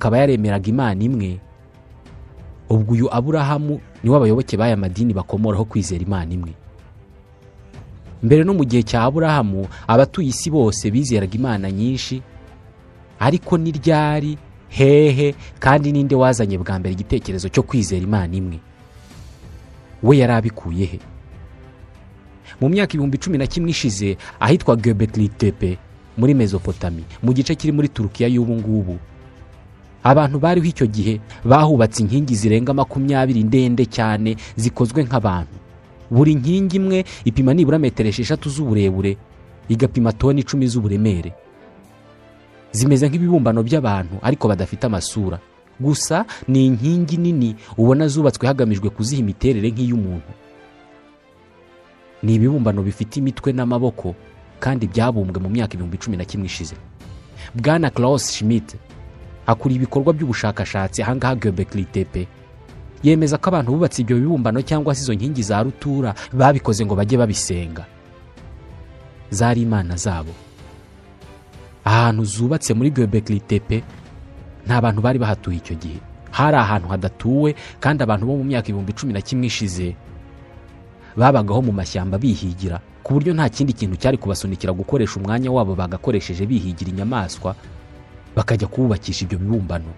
akaba yaremeraga Imana imwe, ubwo uyu Aburahamu niwe abayoboke b'aya madini bakomoraho kwizera Imana imwe. Mbere no mu gihe cya Aburahamu abatuye isi bose bizeraga Imana nyinshi, ariko ni ryari, hehe kandi ninde wazanye bwa mbere igitekerezo cyo kwizera Imana imwe? We yari abikuye he? Mu myaka 1011 ishize ahitwa Göbekli Tepe muri Mesopotami, mu gice kiri muri Turukiya y'ubu ngubu, abantu bariho icyo gihe bahubatse inkingi zirenga 20 ndende cyane zikozwe nk'abantu. Buri nkingi imwe ipima nibura metero 6 z'uburebure, igapima toni 10 z'uburemere. Zimeze nk'ibibumbano by'abantu ariko badafite amasura, gusa ni inkingi nini ubona zubatswe hagamijwe kuziha imiterere nk'iy'umuntu. Ni ibibumbano bifite imitwe n'amaboko kandi byabumbwe mu myaka 1011 ishize. Bwana Klaus Schmidt akuri ibikorwa by'ubushakashatsi ahangaha Göbekli Tepe, yemeza ko abantu bubatse ibyo bibumbano cyangwa se izo nkingi za rutura babikoze ngo bajye babisenga. Zari imana zabo. Ahantu zubatse muri Göbekli Tepe nta bantu bari bahatuye icyo gihe. Hari ahantu hadatuwe kandi abantu bo mu myaka 1011 ishize babagaho mu mashyamba bihigira, ku buryo nta kindi kintu cyari kubasunikira gukoresha umwanya wabo bagakoresheje bihigira inyamaswa bakajya kubakisha ibyo bibumbano.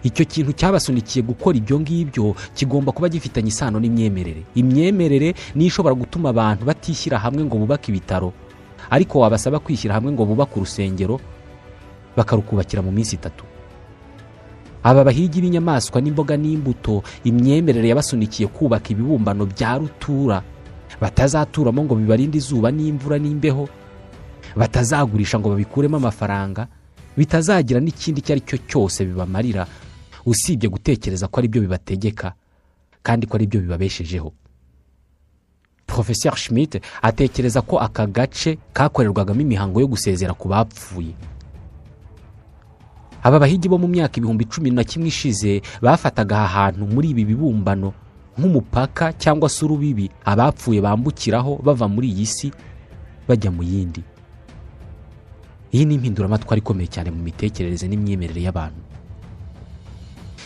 Icyo kintu cyabasunikiye gukora ibyo ngibyo kigomba kuba gifitanye isano n'imyemerere. Imyemerere ni ishobora gutuma abantu batishyira hamwe ngo bubake ibitaro, ariko wabasaba kwishyira hamwe ngo bubake urusengero bakarukubakira mu minsi 3. Aba bahigi b'inyamaswa n'imboga n'imbuto, imyemerere yabasunikiye kubaka ibibumbano bya rutura batazaturamo ngo bibarinde izuba n'imvura n'imbeho, batazagurisha ngo babikuremo amafaranga, bitazagira n'ikindi cyari cyo cyose bibamarira usibye gutekereza ko ari byo bibategeka kandi ko ari byo bibabeshejeho. Professeur Schmidt atekereza ko aka gace kakorerwagamo imihango yo gusezera ku bapfuye. Aba bahigi bo mu myaka 1011 ishize bafataga ahantu muri ibi bibumbano nk'umupaka cyangwa se urubibi abapfuye bambukiraho bava muri iyi si bajya mu yindi. Iyi ni impinduramatwara ikomeye cyane mu mitekerereze n'imyemerere y'abantu.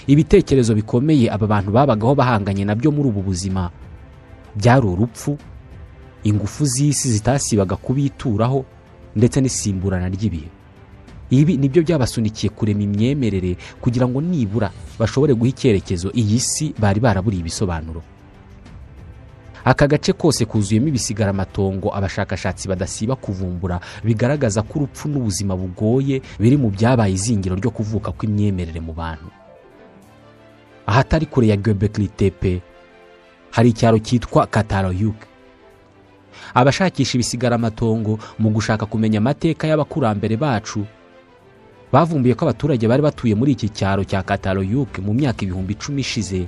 Ibitekerezo bikomeye aba bantu babagaho bahanganye nabyo muri ubu buzima byari urupfu, ingufu z'isi zitasibaga kubituraho ndetse n'isimburana ry'ibihe. Ibi nibyo byabasunikiye kurema imyemerere kugira ngo nibura bashobore guha icyerekezo iyi si bari baraburiye ibisobanuro. Aka gace kose kuzuyemo ibisigara amatongo abashakashatsi badasiba kuvumbura bigaragaza ko urupfu n'ubuzima bugoye biri mu byabaye izingiro ryo kuvuka kw'imyemerere mu bantu. Ahatari kure ya Göbekli Tepe hari icyaro cyitwa Katalayuk. Abashakisha ibisigara amatongo mu gushaka kumenya amateka y'abakurambere bacu bavumbuye ko abaturage bari batuye muri iki cyaro cya Katalayuk mu myaka 1010 ishize